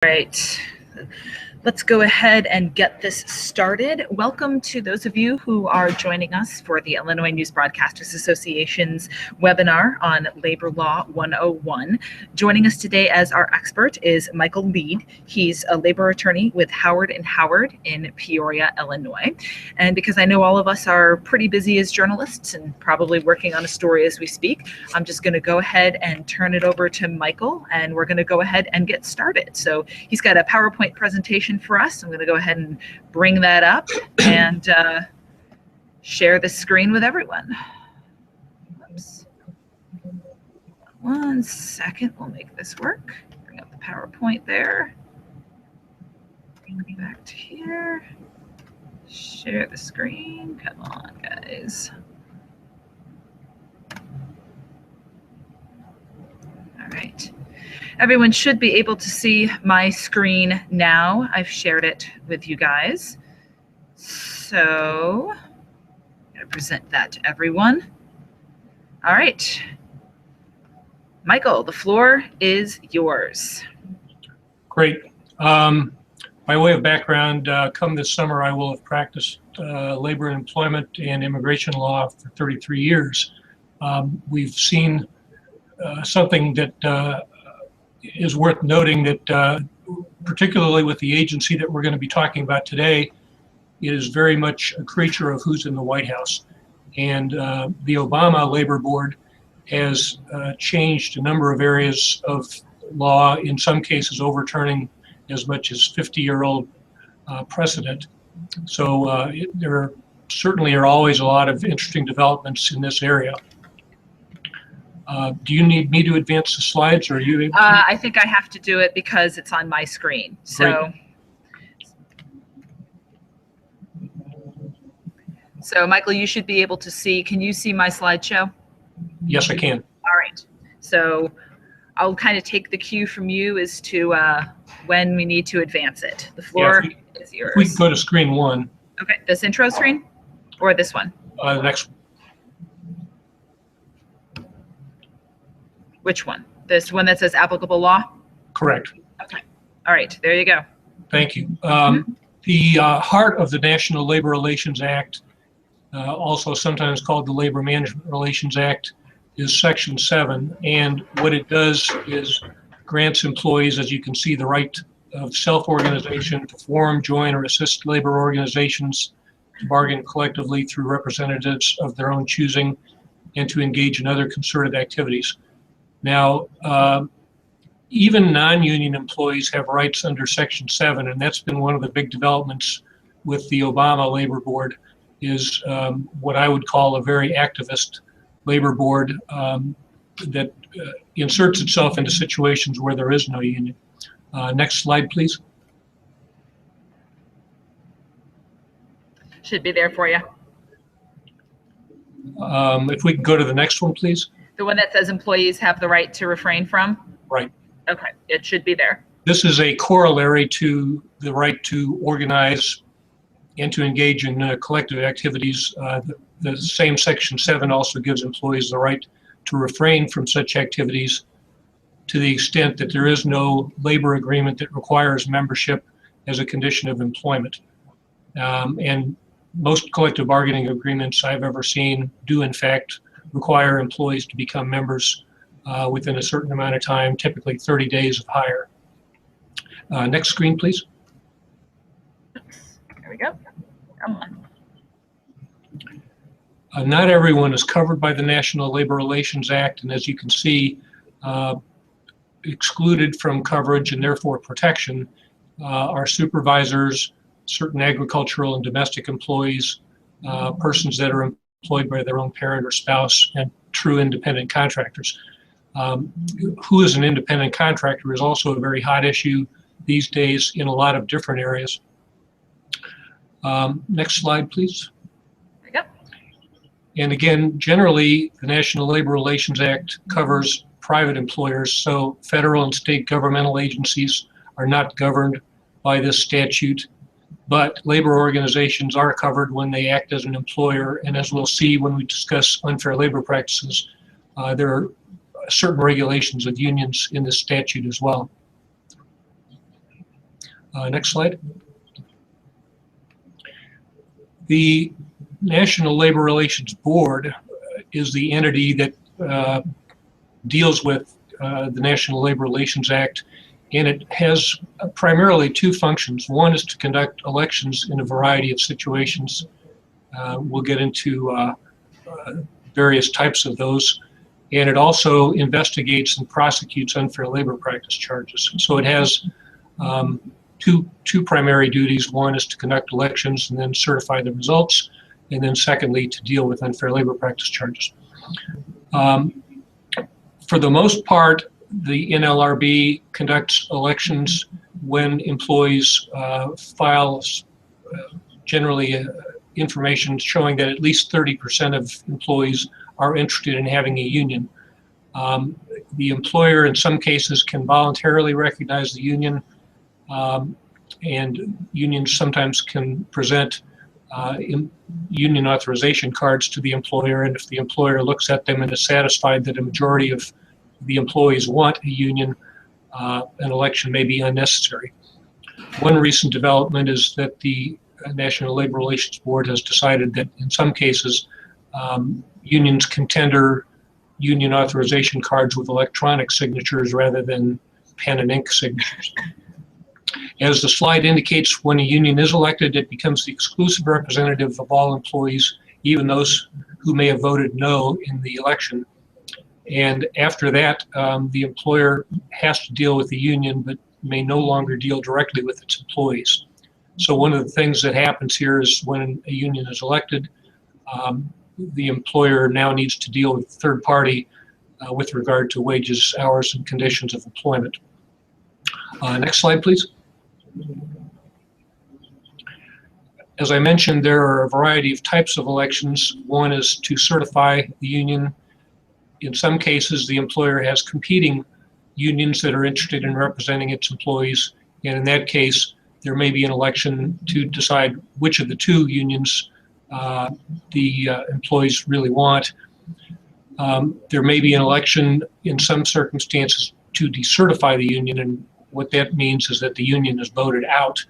Right. Let's go ahead and get this started. Welcome to those of you who are joining us for the Illinois News Broadcasters Association's webinar on Labor Law 101. Joining us today as our expert is Michael Mlied. He's a labor attorney with Howard & Howard in Peoria, Illinois. And because I know all of us are pretty busy as journalists and probably working on a story as we speak, I'm just going to go ahead and turn it over to Michael, and we're going to go ahead and get started. So he's got a PowerPoint presentation for us. I'm going to go ahead and bring that up and share the screen with everyone. Oops. One second, we'll make this work. Bring up the PowerPoint there. Bring it back to here. Share the screen. Come on, guys. All right. Everyone should be able to see my screen now. I've shared it with you guys. So I'm going to present that to everyone. All right. Michael, the floor is yours. Great. By way of background, come this summer, I will have practiced labor and employment and immigration law for 33 years. We've seen something that is worth noting, that particularly with the agency that we're going to be talking about today, is very much a creature of who's in the White House. And the Obama Labor Board has changed a number of areas of law, in some cases overturning as much as 50-year-old precedent. So there certainly are always a lot of interesting developments in this area. Do you need me to advance the slides, or are you able to? I think I have to do it because it's on my screen. So, Michael, you should be able to see. Can you see my slideshow? Yes, I can. All right. So I'll kind of take the cue from you as to when we need to advance it. The floor is yours. We can go to screen one. Okay. This intro screen or this one? The next one. Which one? This one that says applicable law? Correct. Okay. All right. There you go. Thank you. The heart of the National Labor Relations Act, also sometimes called the Labor Management Relations Act, is Section 7. And what it does is grants employees, as you can see, the right of self-organization to form, join, or assist labor organizations, to bargain collectively through representatives of their own choosing, and to engage in other concerted activities. Now, even non-union employees have rights under Section 7, and that's been one of the big developments with the Obama Labor Board, is what I would call a very activist labor board that inserts itself into situations where there is no union. Next slide, please. Should be there for you. If we can go to the next one, please. The one that says employees have the right to refrain from? Right. Okay, it should be there. This is a corollary to the right to organize and to engage in collective activities. The same Section 7 also gives employees the right to refrain from such activities to the extent that there is no labor agreement that requires membership as a condition of employment. And most collective bargaining agreements I've ever seen do, in fact, require employees to become members within a certain amount of time, typically 30 days of hire. Next screen, please. There we go. Come on. Not everyone is covered by the National Labor Relations Act, and as you can see, excluded from coverage and therefore protection are supervisors, certain agricultural and domestic employees, persons that are employed by their own parent or spouse, and true independent contractors. Who is an independent contractor is also a very hot issue these days in a lot of different areas. Next slide, please. There you go. And again, generally, the National Labor Relations Act covers private employers, so federal and state governmental agencies are not governed by this statute. But labor organizations are covered when they act as an employer, and as we'll see when we discuss unfair labor practices, there are certain regulations of unions in this statute as well. Next slide. The National Labor Relations Board is the entity that deals with the National Labor Relations Act, and it has primarily two functions. One is to conduct elections in a variety of situations. We'll get into various types of those. And it also investigates and prosecutes unfair labor practice charges. So it has two primary duties. One is to conduct elections and then certify the results, and then secondly, to deal with unfair labor practice charges. For the most part, the NLRB conducts elections when employees file generally information showing that at least 30% of employees are interested in having a union. The employer in some cases can voluntarily recognize the union, and unions sometimes can present union authorization cards to the employer, and if the employer looks at them and is satisfied that a majority of the employees want a union, an election may be unnecessary. One recent development is that the National Labor Relations Board has decided that in some cases unions can tender union authorization cards with electronic signatures rather than pen and ink signatures. As the slide indicates, when a union is elected, it becomes the exclusive representative of all employees, even those who may have voted no in the election. And after that, the employer has to deal with the union, but may no longer deal directly with its employees. So one of the things that happens here is when a union is elected, the employer now needs to deal with the third party with regard to wages, hours, and conditions of employment. Next slide, please. As I mentioned, there are a variety of types of elections. One is to certify the union. In some cases, the employer has competing unions that are interested in representing its employees, and in that case, there may be an election to decide which of the two unions the employees really want. There may be an election in some circumstances to decertify the union, and what that means is that the union is voted out.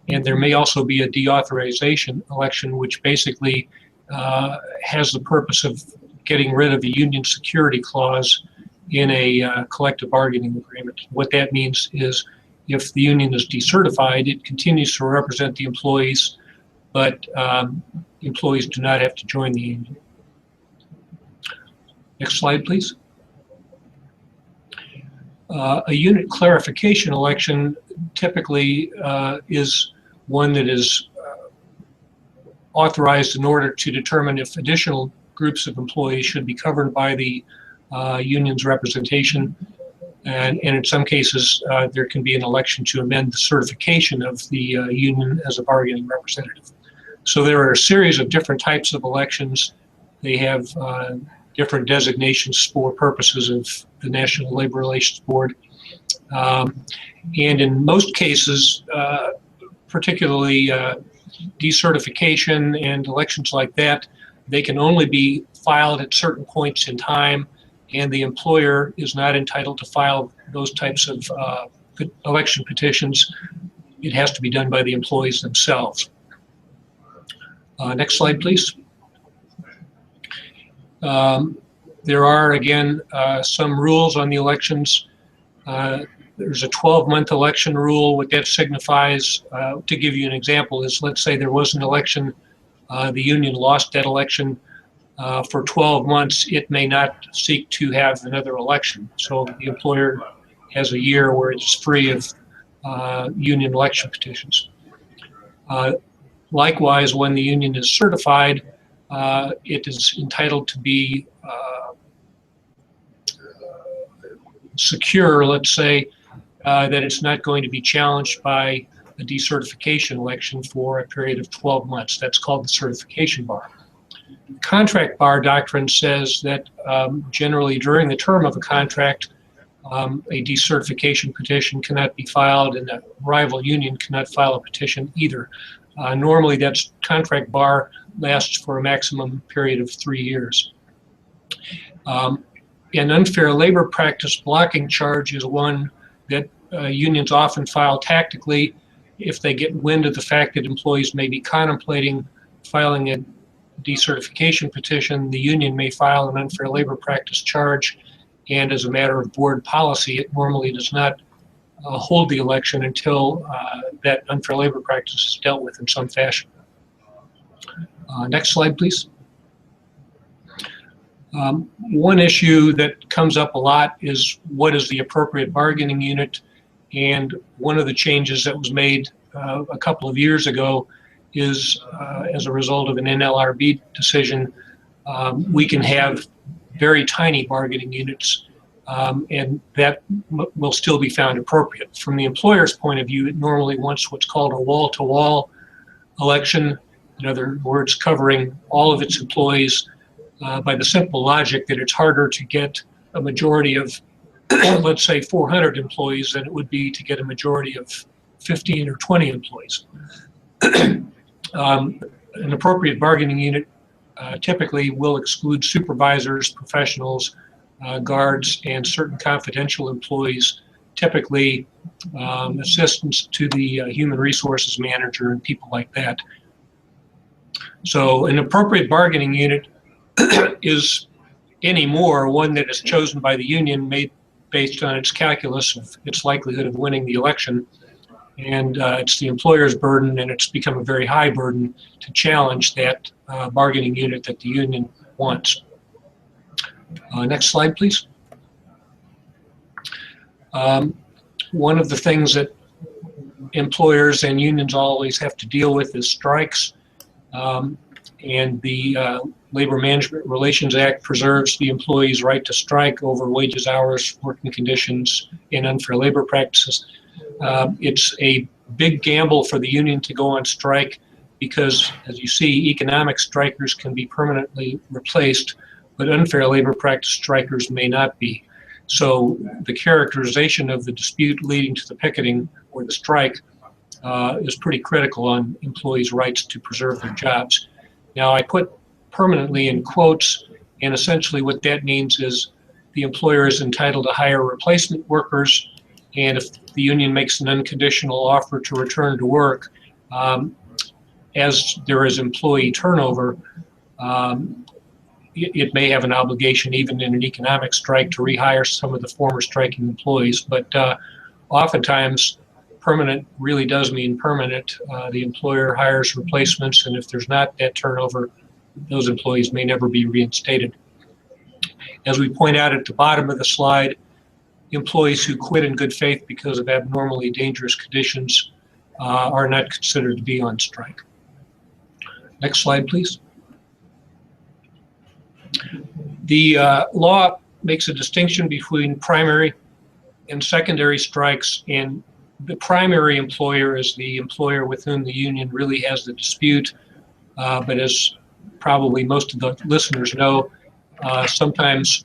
And there may also be a deauthorization election, which basically has the purpose of getting rid of a union security clause in a collective bargaining agreement. What that means is if the union is decertified, it continues to represent the employees, but employees do not have to join the union. Next slide, please. A unit clarification election typically is one that is authorized in order to determine if additional groups of employees should be covered by the union's representation. And in some cases, there can be an election to amend the certification of the union as a bargaining representative. So there are a series of different types of elections. They have different designations for purposes of the National Labor Relations Board. And in most cases, particularly decertification and elections like that, they can only be filed at certain points in time, and the employer is not entitled to file those types of election petitions. It has to be done by the employees themselves. Next slide, please. There are, again, some rules on the elections. There's a 12-month election rule. What that signifies, to give you an example, is let's say there was an election, the union lost that election. For 12 months, it may not seek to have another election. So the employer has a year where it's free of union election petitions. Likewise, when the union is certified, it is entitled to be secure, let's say, that it's not going to be challenged by a decertification election for a period of 12 months. That's called the certification bar. The contract bar doctrine says that generally during the term of a contract, a decertification petition cannot be filed, and a rival union cannot file a petition either. Normally, that's contract bar lasts for a maximum period of 3 years. An unfair labor practice blocking charge is one that unions often file tactically if they get wind of the fact that employees may be contemplating filing a decertification petition. The union may file an unfair labor practice charge, and as a matter of board policy, it normally does not hold the election until that unfair labor practice is dealt with in some fashion. Next slide, please. One issue that comes up a lot is what is the appropriate bargaining unit, and one of the changes that was made a couple of years ago is as a result of an NLRB decision, we can have very tiny bargaining units, and that will still be found appropriate. From the employer's point of view, it normally wants what's called a wall-to-wall election, in other words, covering all of its employees by the simple logic that it's harder to get a majority of, let's say, 400 employees than it would be to get a majority of 15 or 20 employees. An appropriate bargaining unit typically will exclude supervisors, professionals, guards, and certain confidential employees, typically assistants to the human resources manager and people like that. So an appropriate bargaining unit is anymore one that is chosen by the union made based on its calculus of its likelihood of winning the election. And it's the employer's burden, and it's become a very high burden to challenge that bargaining unit that the union wants. Next slide, please. One of the things that employers and unions always have to deal with is strikes. And the Labor Management Relations Act preserves the employee's right to strike over wages, hours, working conditions, and unfair labor practices. It's a big gamble for the union to go on strike because, as you see, economic strikers can be permanently replaced, but unfair labor practice strikers may not be. So the characterization of the dispute leading to the picketing or the strike is pretty critical on employees' rights to preserve their jobs. Now, I put permanently in quotes, and essentially what that means is the employer is entitled to hire replacement workers, and if the union makes an unconditional offer to return to work, as there is employee turnover, it may have an obligation, even in an economic strike, to rehire some of the former striking employees. But oftentimes, permanent really does mean permanent. The employer hires replacements, and if there's not that turnover, those employees may never be reinstated. As we point out at the bottom of the slide, employees who quit in good faith because of abnormally dangerous conditions are not considered to be on strike. Next slide, please. The law makes a distinction between primary and secondary strikes, and the primary employer is the employer with whom the union really has the dispute, but as probably most of the listeners know, sometimes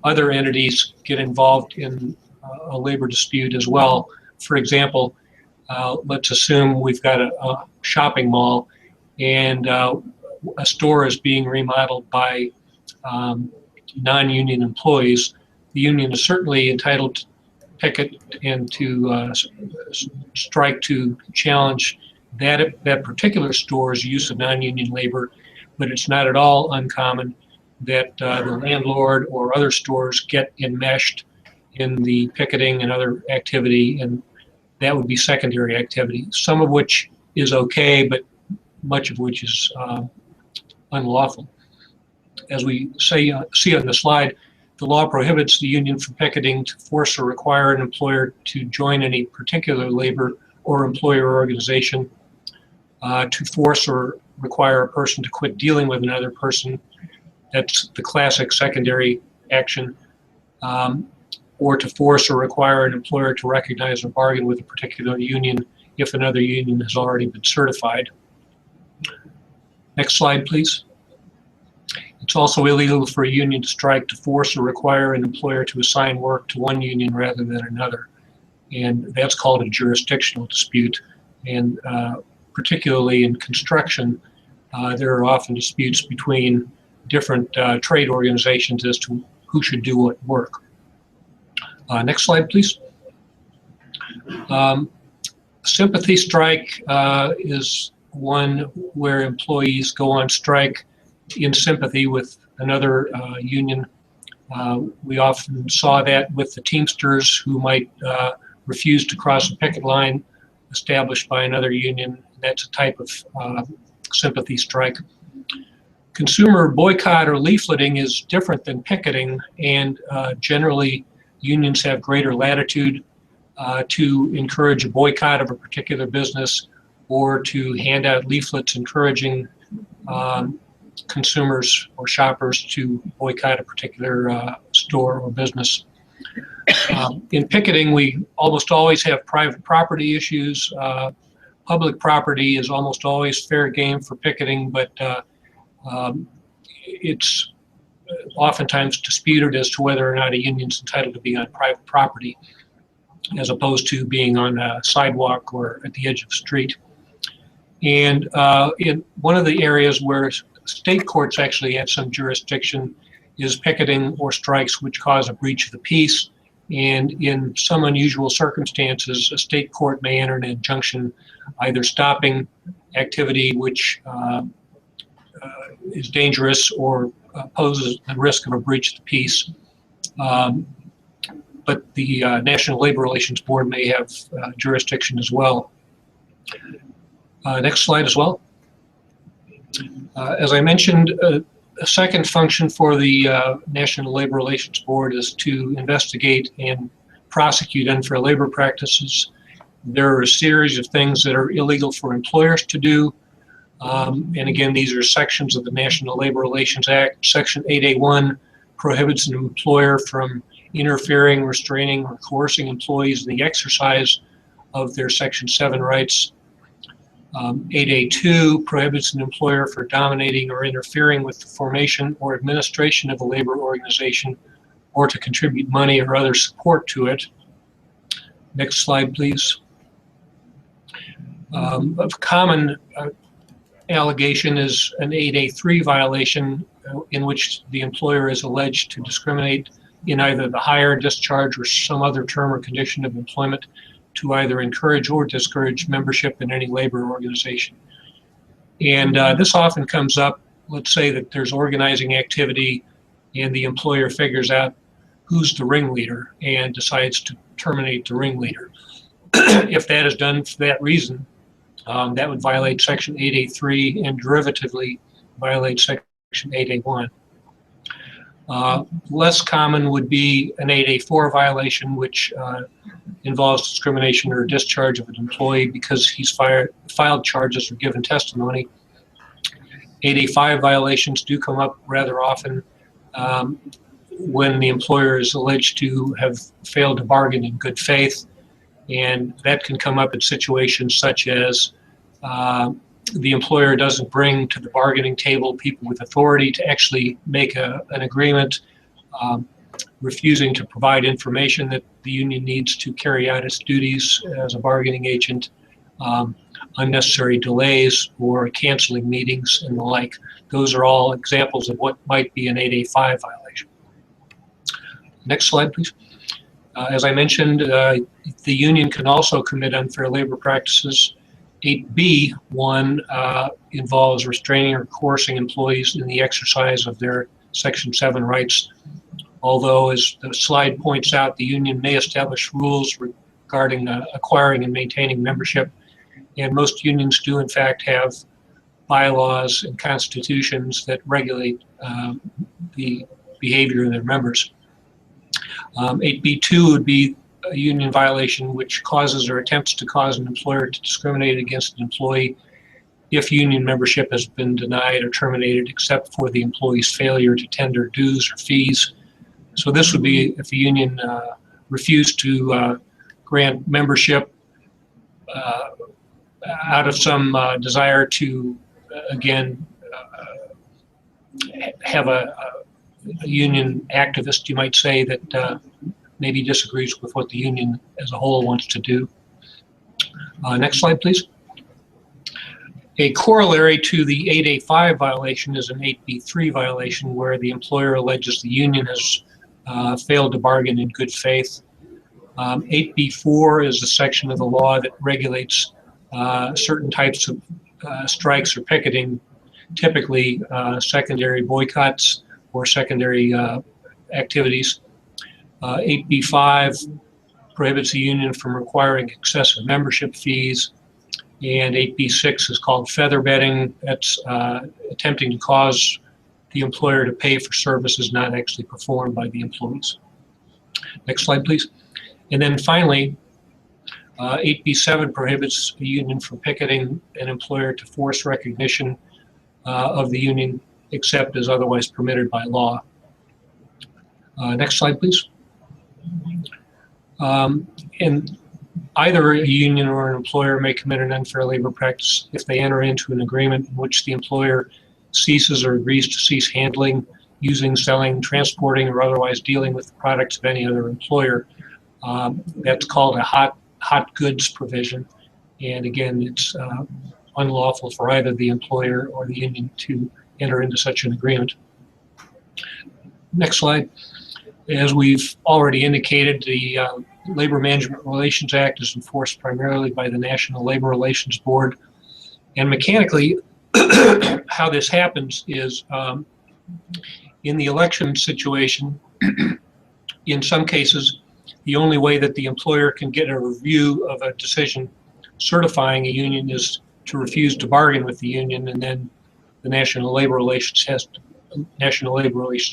other entities get involved in a labor dispute as well. For example, let's assume we've got a shopping mall and a store is being remodeled by non-union employees. The union is certainly entitled to picket and to strike to challenge that particular store's use of non-union labor, but it's not at all uncommon that the landlord or other stores get enmeshed in the picketing and other activity, and that would be secondary activity, some of which is okay, but much of which is unlawful. As we see on the slide, the law prohibits the union from picketing to force or require an employer to join any particular labor or employer organization, to force or require a person to quit dealing with another person. That's the classic secondary action, or to force or require an employer to recognize or bargain with a particular union if another union has already been certified. Next slide, please. It's also illegal for a union to strike to force or require an employer to assign work to one union rather than another. And that's called a jurisdictional dispute. And particularly in construction, there are often disputes between different trade organizations as to who should do what work. Next slide, please. Sympathy strike is one where employees go on strike in sympathy with another union. We often saw that with the Teamsters, who might refuse to cross a picket line established by another union. That's a type of sympathy strike. Consumer boycott or leafleting is different than picketing, and generally unions have greater latitude to encourage a boycott of a particular business or to hand out leaflets encouraging consumers or shoppers to boycott a particular store or business. In picketing, we almost always have private property issues. Public property is almost always fair game for picketing, but it's oftentimes disputed as to whether or not a union is entitled to be on private property as opposed to being on a sidewalk or at the edge of the street. And in one of the areas where state courts actually have some jurisdiction is picketing or strikes which cause a breach of the peace. And in some unusual circumstances, a state court may enter an injunction either stopping activity which is dangerous or poses the risk of a breach of the peace. But the National Labor Relations Board may have jurisdiction as well. Next slide as well. As I mentioned, a second function for the National Labor Relations Board is to investigate and prosecute unfair labor practices. There are a series of things that are illegal for employers to do. And again, these are sections of the National Labor Relations Act. Section 8A1 prohibits an employer from interfering, restraining, or coercing employees in the exercise of their Section 7 rights. 8A2 prohibits an employer for dominating or interfering with the formation or administration of a labor organization or to contribute money or other support to it. Next slide, please. A common allegation is an 8A3 violation in which the employer is alleged to discriminate in either the hire, discharge, or some other term or condition of employment to either encourage or discourage membership in any labor organization. And this often comes up, let's say that there's organizing activity and the employer figures out who's the ringleader and decides to terminate the ringleader. If that is done for that reason, that would violate Section 8A3 and derivatively violate Section 8A1. Less common would be an 8A4 violation, which involves discrimination or discharge of an employee because he's filed charges or given testimony. 8A5 violations do come up rather often when the employer is alleged to have failed to bargain in good faith, and that can come up in situations such as the employer doesn't bring to the bargaining table people with authority to actually make an agreement, refusing to provide information that the union needs to carry out its duties as a bargaining agent, unnecessary delays or canceling meetings and the like. Those are all examples of what might be an 8A5 violation. Next slide, please. As I mentioned, the union can also commit unfair labor practices. 8B1 involves restraining or coercing employees in the exercise of their Section 7 rights. Although, as the slide points out, the union may establish rules regarding acquiring and maintaining membership, and most unions do in fact have bylaws and constitutions that regulate the behavior of their members. 8B2 would be a union violation which causes or attempts to cause an employer to discriminate against an employee if union membership has been denied or terminated except for the employee's failure to tender dues or fees. So this would be if the union refused to grant membership out of some desire to, again, have a union activist, you might say, that maybe disagrees with what the union as a whole wants to do. Next slide, please. A corollary to the 8A5 violation is an 8B3 violation where the employer alleges the union has failed to bargain in good faith. 8B4 is the section of the law that regulates certain types of strikes or picketing, typically secondary boycotts or secondary activities. 8B5 prohibits a union from requiring excessive membership fees, and 8B6 is called feather bedding. That's attempting to cause the employer to pay for services not actually performed by the employees. Next slide, please. And then finally, 8B7 prohibits a union from picketing an employer to force recognition of the union except as otherwise permitted by law. Next slide, please. And either a union or an employer may commit an unfair labor practice if they enter into an agreement in which the employer ceases or agrees to cease handling, using, selling, transporting, or otherwise dealing with the products of any other employer. That's called a hot goods provision. And again, it's unlawful for either the employer or the union to enter into such an agreement. Next slide. As we've already indicated, the Labor Management Relations Act is enforced primarily by the National Labor Relations Board. And mechanically, how this happens is in the election situation, in some cases, the only way that the employer can get a review of a decision certifying a union is to refuse to bargain with the union, and then the National Labor Relations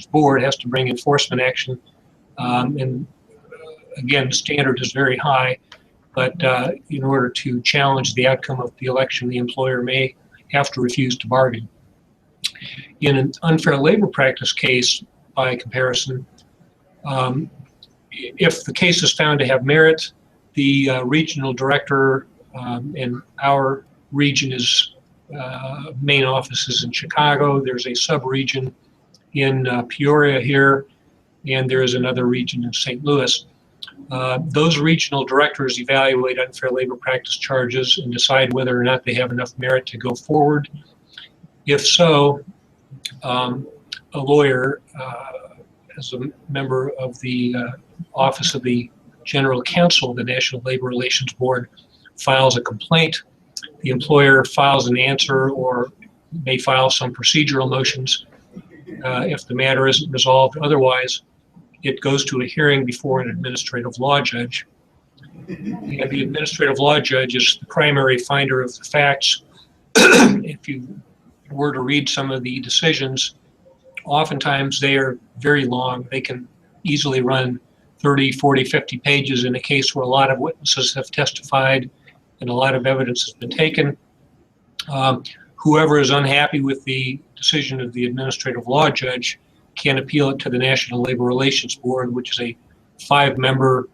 Board has to bring enforcement action. And again, the standard is very high, but in order to challenge the outcome of the election, the employer may have to refuse to bargain. In an unfair labor practice case, by comparison, if the case is found to have merit, the regional director, and our region is main office is in Chicago. There's a sub-region in Peoria here, and there is another region in St. Louis. Those regional directors evaluate unfair labor practice charges and decide whether or not they have enough merit to go forward. If so, a lawyer, as a member of the Office of the General Counsel of the National Labor Relations Board, files a complaint. The employer files an answer or may file some procedural motions. If the matter isn't resolved otherwise, it goes to a hearing before an administrative law judge. And the administrative law judge is the primary finder of the facts. If you were to read some of the decisions, oftentimes they are very long. They can easily run 30, 40, 50 pages in a case where a lot of witnesses have testified and a lot of evidence has been taken. Whoever is unhappy with the decision of the administrative law judge can appeal it to the National Labor Relations Board, which is a 5-member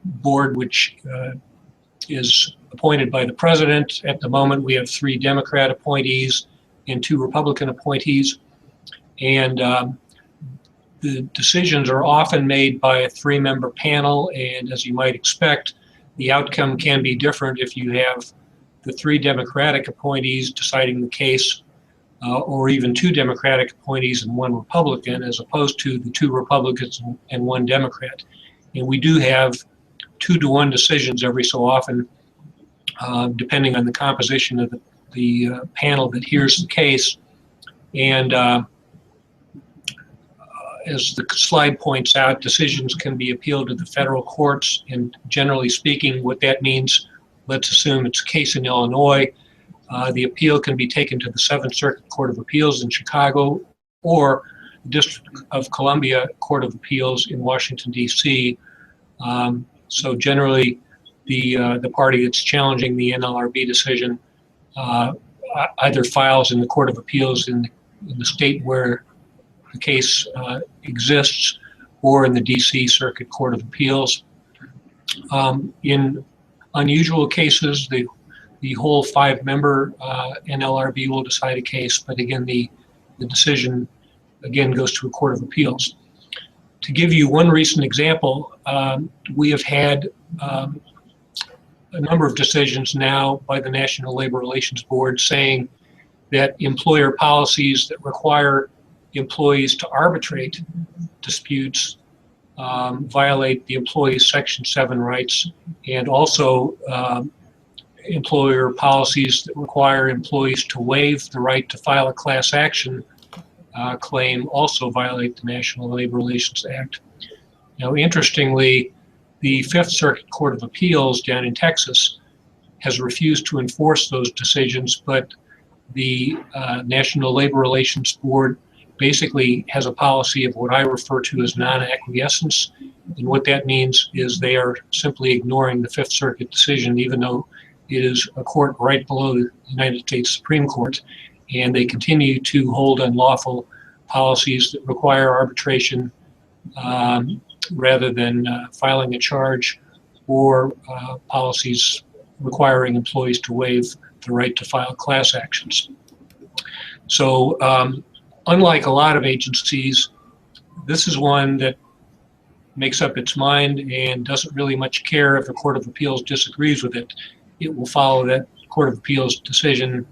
board which is appointed by the president. At the moment, we have 3 Democrat appointees and 2 Republican appointees. And the decisions are often made by a 3-member panel, and as you might expect, the outcome can be different if you have the 3 Democratic appointees deciding the case, or even 2 Democratic appointees and 1 Republican, as opposed to the 2 Republicans and 1 Democrat. And we do have 2-to-1 decisions every so often, depending on the composition of the panel that hears the case. And as the slide points out, decisions can be appealed to the federal courts, and generally speaking, what that means, let's assume it's a case in Illinois, the appeal can be taken to the 7th Circuit Court of Appeals in Chicago or the District of Columbia Court of Appeals in Washington, D.C. So generally, the party that's challenging the NLRB decision either files in the Court of Appeals in the state where the case exists, or in the D.C. Circuit Court of Appeals. In unusual cases, the whole 5-member NLRB will decide a case, but again, the decision again goes to a Court of Appeals. To give you one recent example, we have had a number of decisions now by the National Labor Relations Board saying that employer policies that require employees to arbitrate disputes violate the employee's Section 7 rights, and also employer policies that require employees to waive the right to file a class action claim also violate the National Labor Relations Act. Now, interestingly, the Fifth Circuit Court of Appeals down in Texas has refused to enforce those decisions, but the National Labor Relations Board basically has a policy of what I refer to as non-acquiescence. And what that means is they are simply ignoring the Fifth Circuit decision, even though it is a court right below the United States Supreme Court. And they continue to hold unlawful policies that require arbitration rather than filing a charge, or policies requiring employees to waive the right to file class actions. So unlike a lot of agencies, this is one that makes up its mind and doesn't really much care if the Court of Appeals disagrees with it. It will follow that Court of Appeals decision,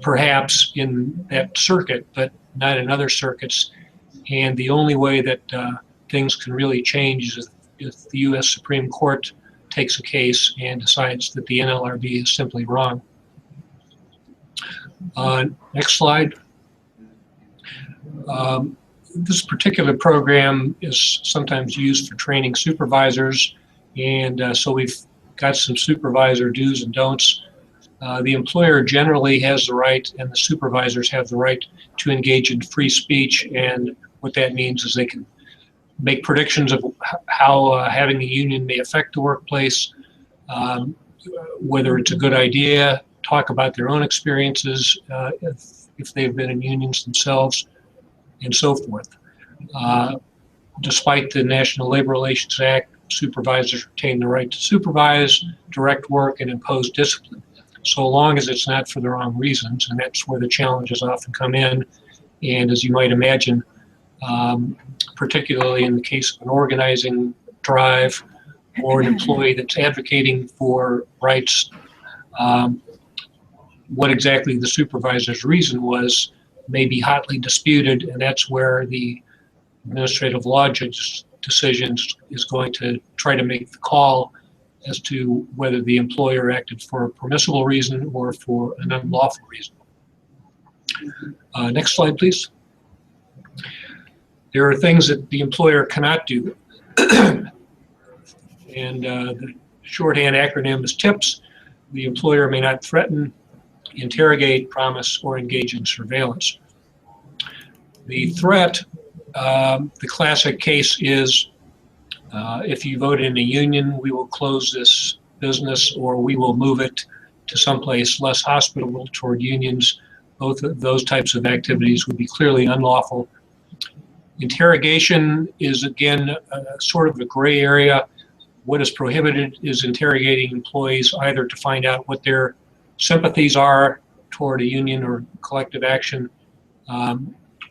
perhaps in that circuit, but not in other circuits. And the only way that things can really change is if the U.S. Supreme Court takes a case and decides that the NLRB is simply wrong. Next slide. This particular program is sometimes used for training supervisors, and so we've got some supervisor do's and don'ts. The employer generally has the right, and the supervisors have the right, to engage in free speech, and what that means is they can make predictions of how having a union may affect the workplace, whether it's a good idea, talk about their own experiences if they've been in unions themselves, and so forth. Despite the National Labor Relations Act, supervisors retain the right to supervise, direct work, and impose discipline, so long as it's not for the wrong reasons, and that's where the challenges often come in. And as you might imagine, particularly in the case of an organizing drive or an employee that's advocating for rights, what exactly the supervisor's reason was may be hotly disputed, and that's where the administrative law judge's decisions is going to try to make the call as to whether the employer acted for a permissible reason or for an unlawful reason. Next slide, please. There are things that the employer cannot do, and the shorthand acronym is TIPS. The employer may not threaten, interrogate, promise, or engage in surveillance. The threat, the classic case is, if you vote in a union, we will close this business, or we will move it to someplace less hospitable toward unions. Both of those types of activities would be clearly unlawful. Interrogation is, again, sort of a gray area. What is prohibited is interrogating employees either to find out what their sympathies are toward a union or collective action,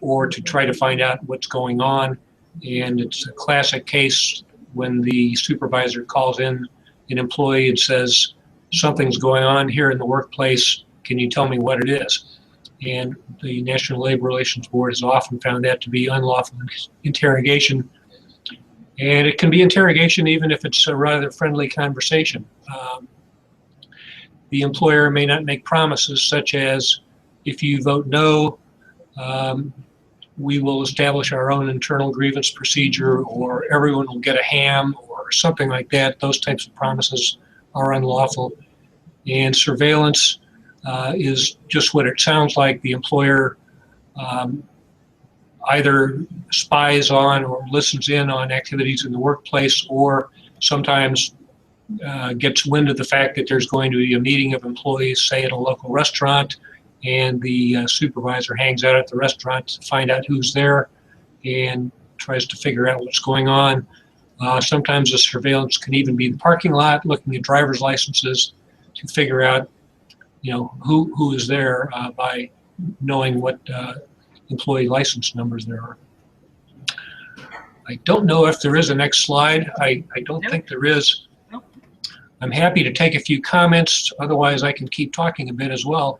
or to try to find out what's going on. And it's a classic case when the supervisor calls in an employee and says, something's going on here in the workplace, can you tell me what it is? And the National Labor Relations Board has often found that to be unlawful interrogation. And it can be interrogation even if it's a rather friendly conversation. The employer may not make promises such as, if you vote no, we will establish our own internal grievance procedure, or everyone will get a ham, or something like that. Those types of promises are unlawful. And surveillance is just what it sounds like. The employer either spies on or listens in on activities in the workplace, or sometimes gets wind of the fact that there's going to be a meeting of employees, say at a local restaurant, and the supervisor hangs out at the restaurant to find out who's there and tries to figure out what's going on. Sometimes the surveillance can even be the parking lot, looking at driver's licenses to figure out, who is there by knowing what employee license numbers there are. I don't know if there is a next slide. I don't think there is. Nope. I'm happy to take a few comments. Otherwise, I can keep talking a bit as well.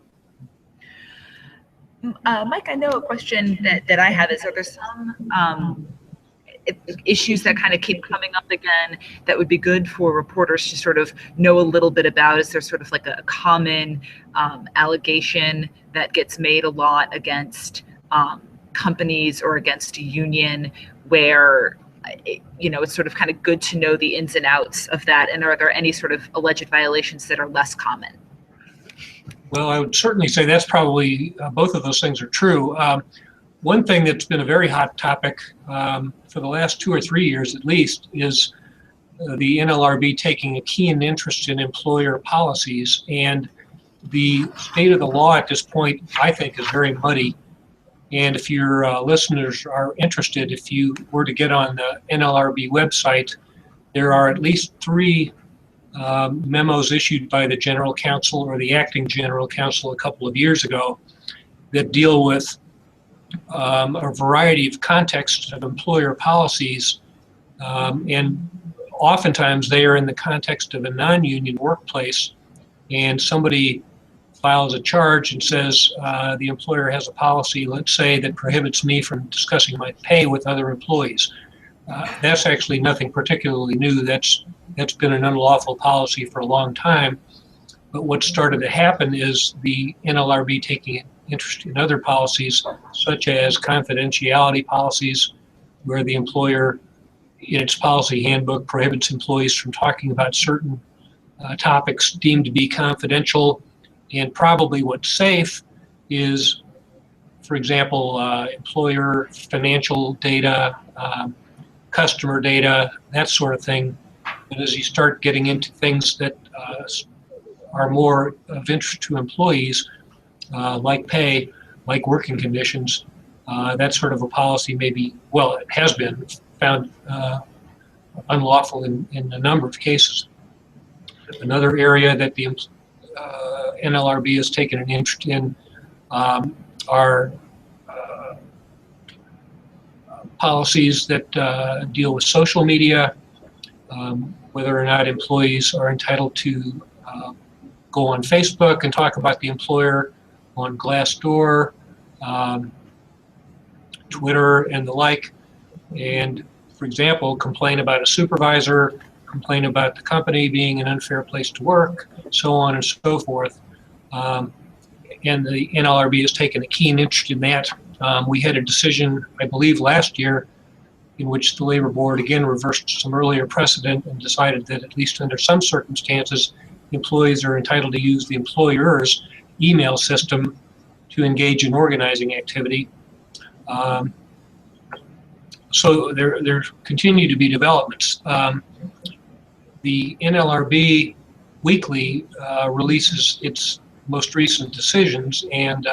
Mike, I know a question that I have is, are there some issues that kind of keep coming up again that would be good for reporters to sort of know a little bit about? Is there sort of like a common allegation that gets made a lot against companies or against a union where it's sort of kind of good to know the ins and outs of that? And are there any sort of alleged violations that are less common? Well, I would certainly say that's probably both of those things are true. One thing that's been a very hot topic for the last 2 or 3 years at least is the NLRB taking a keen interest in employer policies. And the state of the law at this point, I think, is very muddy. And if your listeners are interested, if you were to get on the NLRB website, there are at least 3 memos issued by the general counsel or the acting general counsel a couple of years ago that deal with a variety of contexts of employer policies, and oftentimes they are in the context of a non-union workplace, and somebody files a charge and says the employer has a policy, let's say, that prohibits me from discussing my pay with other employees. That's actually nothing particularly new. That's been an unlawful policy for a long time. But what started to happen is the NLRB taking interest in other policies, such as confidentiality policies, where the employer, in its policy handbook, prohibits employees from talking about certain topics deemed to be confidential. And probably what's safe is, for example, employer financial data, customer data, that sort of thing. And as you start getting into things that are more of interest to employees, like pay, like working conditions, that sort of a policy may be, well, it has been found unlawful in a number of cases. Another area that the NLRB has taken an interest in are policies that deal with social media, whether or not employees are entitled to go on Facebook and talk about the employer, on Glassdoor, Twitter, and the like, and, for example, complain about a supervisor, complain about the company being an unfair place to work, so on and so forth. And the NLRB has taken a keen interest in that. We had a decision, I believe, last year in which the Labor Board again reversed some earlier precedent and decided that at least under some circumstances, employees are entitled to use the employer's email system to engage in organizing activity. So there continue to be developments. The NLRB weekly releases its most recent decisions, and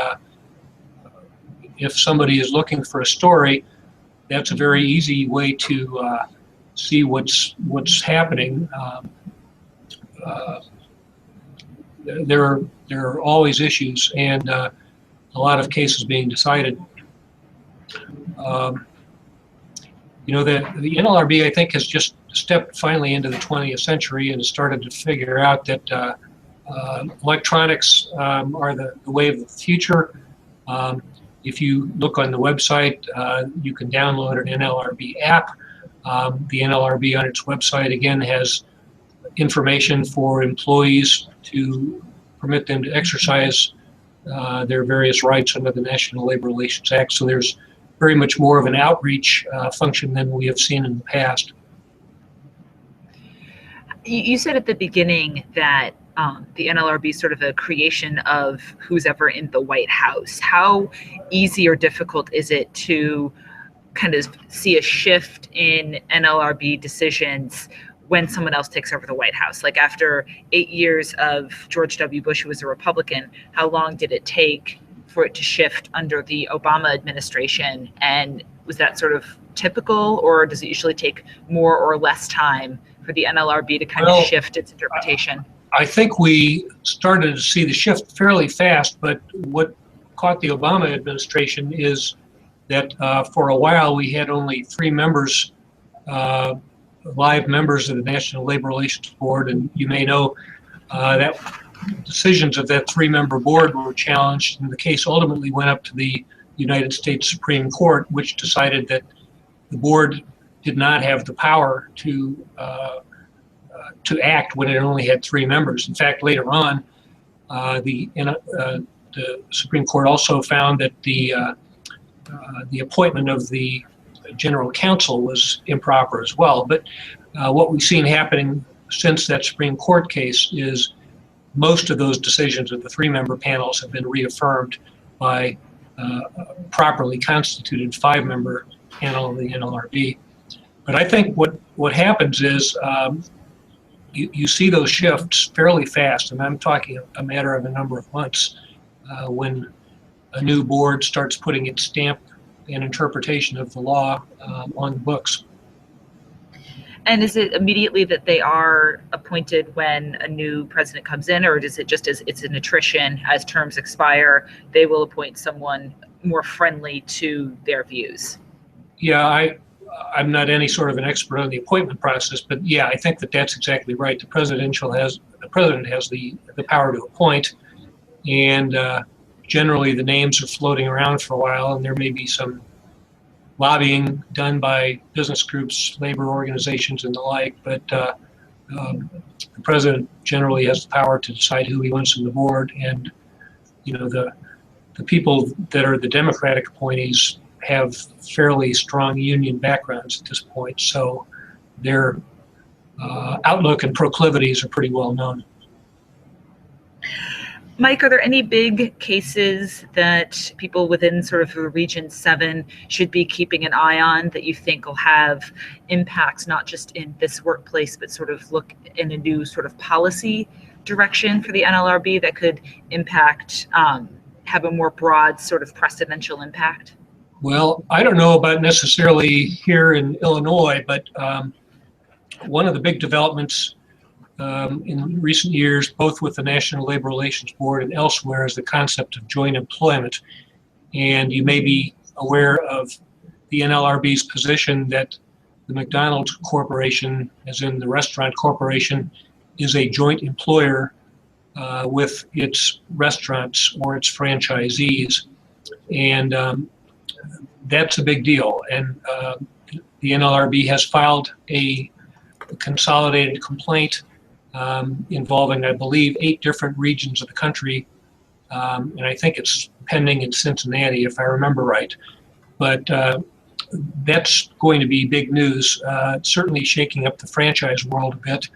if somebody is looking for a story, that's a very easy way to see what's happening. There are always issues and a lot of cases being decided. The NLRB, I think, has just stepped finally into the 20th century and has started to figure out that electronics are the way of the future. If you look on the website, you can download an NLRB app. The NLRB on its website, again, has information for employees to permit them to exercise their various rights under the National Labor Relations Act. So there's very much more of an outreach function than we have seen in the past. You said at the beginning that the NLRB is sort of a creation of who's ever in the White House. How easy or difficult is it to kind of see a shift in NLRB decisions when someone else takes over the White House? Like after 8 years of George W. Bush, who was a Republican, how long did it take for it to shift under the Obama administration? And was that sort of typical, or does it usually take more or less time for the NLRB to kind of shift its interpretation? I think we started to see the shift fairly fast, but what caught the Obama administration is that for a while we had only 3 members, live members of the National Labor Relations Board, and you may know that decisions of that 3-member board were challenged, and the case ultimately went up to the United States Supreme Court, which decided that the board did not have the power to act when it only had 3 members. In fact, later on, the Supreme Court also found that the appointment of the general counsel was improper as well. But what we've seen happening since that Supreme Court case is most of those decisions of the 3-member panels have been reaffirmed by a properly constituted 5-member panel of the NLRB. But I think what happens is you see those shifts fairly fast, and I'm talking a matter of a number of months, when a new board starts putting its stamp and interpretation of the law on the books. And is it immediately that they are appointed when a new president comes in, or is it just as it's an attrition as terms expire, they will appoint someone more friendly to their views? Yeah, I'm not any sort of an expert on the appointment process, but yeah, I think that's exactly right. The president has the power to appoint, and generally the names are floating around for a while, and there may be some lobbying done by business groups, labor organizations, and the like, but the president generally has the power to decide who he wants on the board, and the people that are the Democratic appointees have fairly strong union backgrounds at this point, so their outlook and proclivities are pretty well known. Mike, are there any big cases that people within sort of Region 7 should be keeping an eye on that you think will have impacts not just in this workplace, but sort of look in a new sort of policy direction for the NLRB that could impact, have a more broad sort of precedential impact? Well, I don't know about necessarily here in Illinois, but one of the big developments in recent years, both with the National Labor Relations Board and elsewhere, is the concept of joint employment. And you may be aware of the NLRB's position that the McDonald's Corporation, as in the restaurant corporation, is a joint employer with its restaurants or its franchisees. And that's a big deal. And the NLRB has filed a consolidated complaint involving, I believe, 8 different regions of the country. And I think it's pending in Cincinnati, if I remember right. But that's going to be big news, certainly shaking up the franchise world a bit.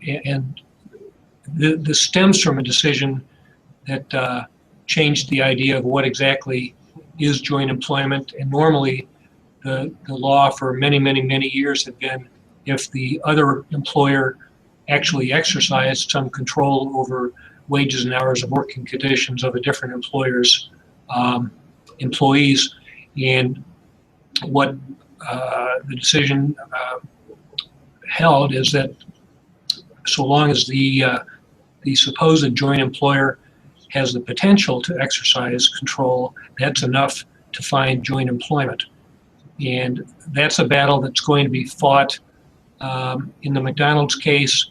And this stems from a decision that changed the idea of what exactly is joint employment. And normally the law for many, many, many years had been if the other employer actually exercised some control over wages and hours of working conditions of a different employer's employees. And what the decision held is that so long as the supposed joint employer has the potential to exercise control, that's enough to find joint employment. And that's a battle that's going to be fought. In the McDonald's case,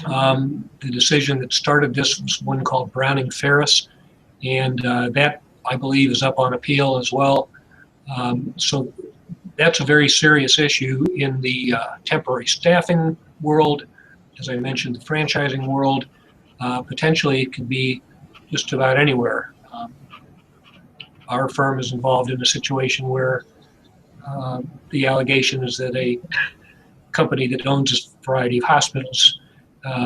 the decision that started this was one called Browning-Ferris, and that, I believe, is up on appeal as well. So that's a very serious issue in the temporary staffing world. As I mentioned, the franchising world, potentially it could be just about anywhere. Our firm is involved in a situation where the allegation is that a company that owns a variety of hospitals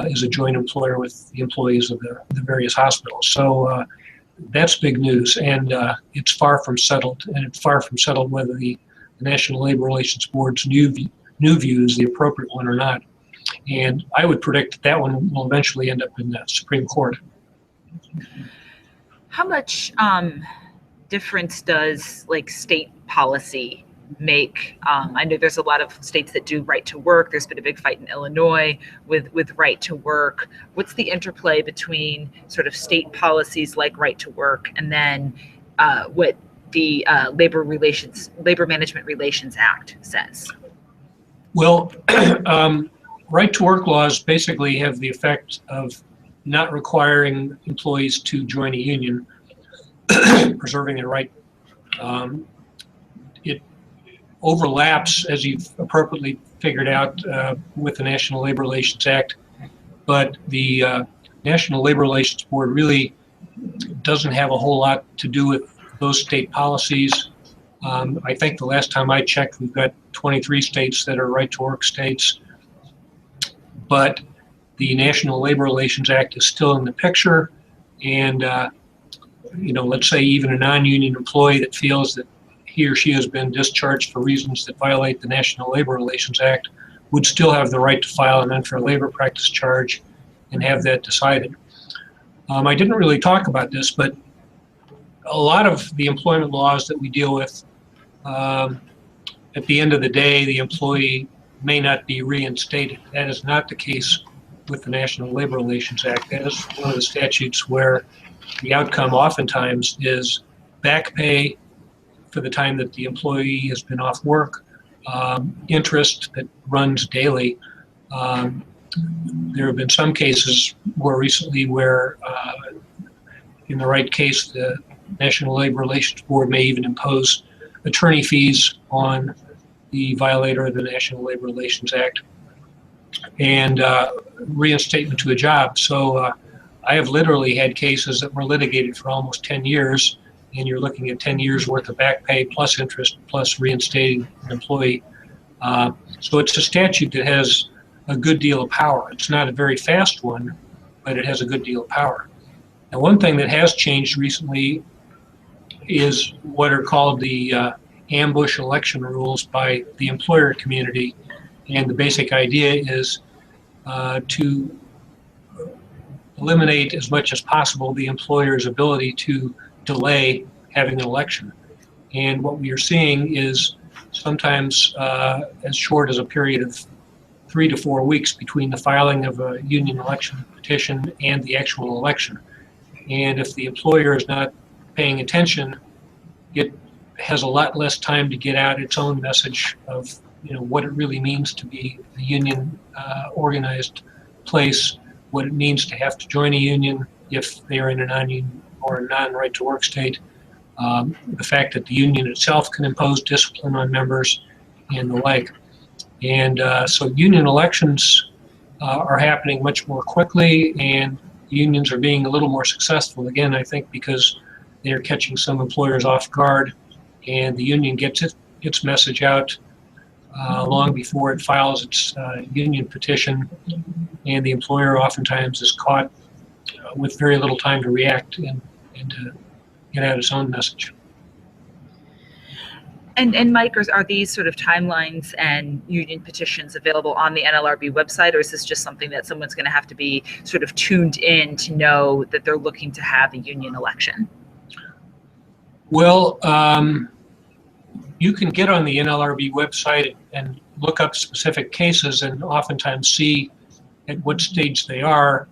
is a joint employer with the employees of the various hospitals. So that's big news, and it's far from settled, and it's far from settled whether the National Labor Relations Board's new view is the appropriate one or not. And I would predict that one will eventually end up in the Supreme Court. How much difference does state policy make? I know there's a lot of states that do right to work. There's been a big fight in Illinois with right to work. What's the interplay between sort of state policies like right to work and then what the Labor Management Relations Act says? Well, right to work laws basically have the effect of not requiring employees to join a union, preserving their right. It overlaps, as you've appropriately figured out, with the National Labor Relations Act, but the National Labor Relations Board really doesn't have a whole lot to do with those state policies. I think the last time I checked, we've got 23 states that are right-to-work states, but the National Labor Relations Act is still in the picture, and let's say even a non-union employee that feels that he or she has been discharged for reasons that violate the National Labor Relations Act would still have the right to file an unfair labor practice charge and have that decided. I didn't really talk about this, but a lot of the employment laws that we deal with, at the end of the day, the employee may not be reinstated. That is not the case with the National Labor Relations Act. That is one of the statutes where the outcome oftentimes is back pay for the time that the employee has been off work, interest that runs daily. There have been some cases more recently where, in the right case, the National Labor Relations Board may even impose attorney fees on the violator of the National Labor Relations Act and reinstatement to a job. So I have literally had cases that were litigated for almost 10 years, and you're looking at 10 years worth of back pay plus interest plus reinstating an employee. So it's a statute that has a good deal of power. It's not a very fast one, but it has a good deal of power. And one thing that has changed recently is what are called the ambush election rules by the employer community. And the basic idea is to eliminate as much as possible the employer's ability to delay having an election. And what we are seeing is sometimes as short as a period of 3 to 4 weeks between the filing of a union election petition and the actual election. And if the employer is not paying attention, it has a lot less time to get out its own message of what it really means to be a union organized place, what it means to have to join a union if they are in a non-union or a non-right to work state, the fact that the union itself can impose discipline on members and the like. And so union elections are happening much more quickly, and unions are being a little more successful, again, I think because they are catching some employers off guard, and the union gets its message out long before it files its union petition, and the employer oftentimes is caught with very little time to react and to get out its own message. And Mike, are these sort of timelines and union petitions available on the NLRB website, or is this just something that someone's going to have to be sort of tuned in to know that they're looking to have a union election? Well, you can get on the NLRB website and look up specific cases and oftentimes see at what stage they are.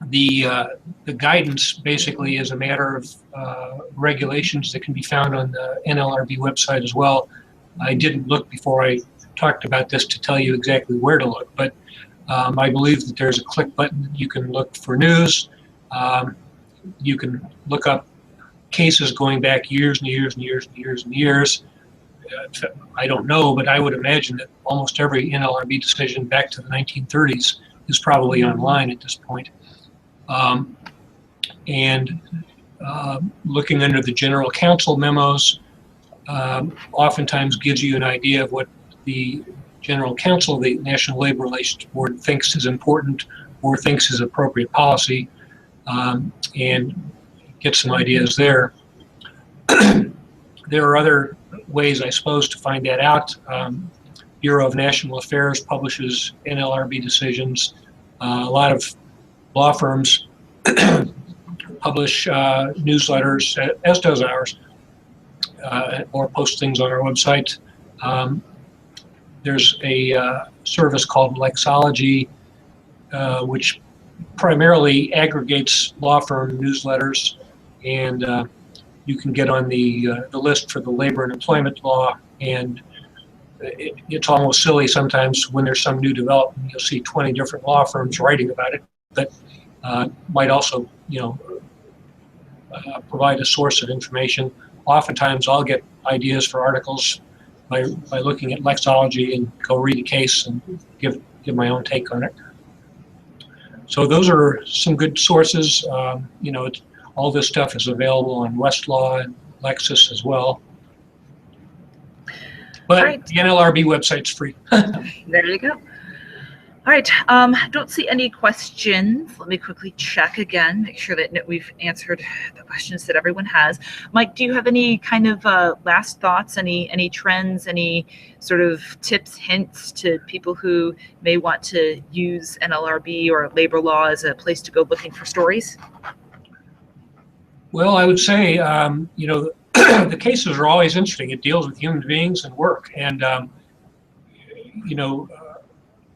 The guidance basically is a matter of regulations that can be found on the NLRB website as well. I didn't look before I talked about this to tell you exactly where to look, but I believe that there's a click button that you can look for news. You can look up cases going back years and years and years and years and years. I don't know, but I would imagine that almost every NLRB decision back to the 1930s is probably online at this point. Looking under the general counsel memos oftentimes gives you an idea of what the general counsel of the National Labor Relations Board thinks is important or thinks is appropriate policy, and get some ideas there. There are other ways, I suppose, to find that out. Bureau of National Affairs publishes NLRB decisions. A lot of law firms publish newsletters, as does ours, or post things on our website. There's a service called Lexology, which primarily aggregates law firm newsletters, and you can get on the list for the labor and employment law, and it's almost silly sometimes when there's some new development. You'll see 20 different law firms writing about it, but might also, provide a source of information. oftentimes I'll get ideas for articles by looking at lexology and go read a case and give my own take on it. So those are some good sources. All this stuff is available on Westlaw and Lexis as well. But right. the NLRB website's free. There you go. All right, don't see any questions. Let me quickly check again, make sure that we've answered the questions that everyone has. Mike, do you have any kind of last thoughts, any trends, any sort of tips, hints to people who may want to use NLRB or labor law as a place to go looking for stories? Well, I would say, the cases are always interesting. It deals with human beings and work. And,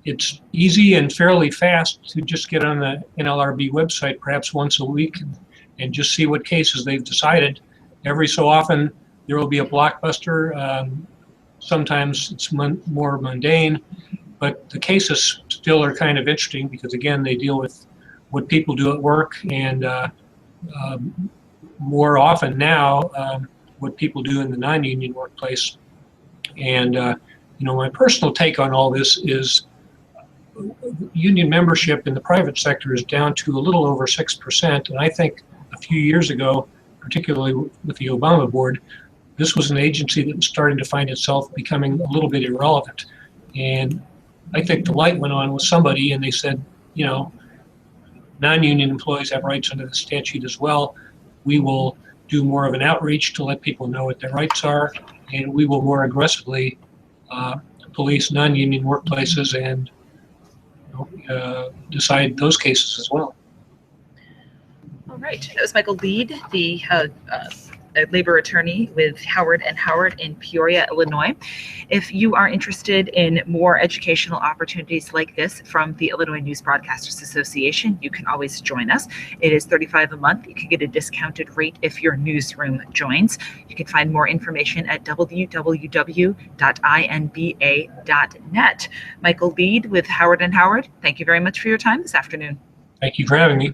it's easy and fairly fast to just get on the NLRB website perhaps once a week and just see what cases they've decided. Every so often there will be a blockbuster. Sometimes it's more mundane, but the cases still are kind of interesting because, again, they deal with what people do at work and more often now what people do in the non-union workplace. And, my personal take on all this is union membership in the private sector is down to a little over 6%. And I think a few years ago, particularly with the Obama board, this was an agency that was starting to find itself becoming a little bit irrelevant. And I think the light went on with somebody and they said, non-union employees have rights under the statute as well. We will do more of an outreach to let people know what their rights are, and we will more aggressively police non-union workplaces and decide those cases as well. All right, that was Michael Lead, the labor attorney with Howard & Howard in Peoria, Illinois. If you are interested in more educational opportunities like this from the Illinois News Broadcasters Association, you can always join us. It is $35 a month. You can get a discounted rate if your newsroom joins. You can find more information at www.inba.net. Michael Lead with Howard & Howard, thank you very much for your time this afternoon. Thank you for having me.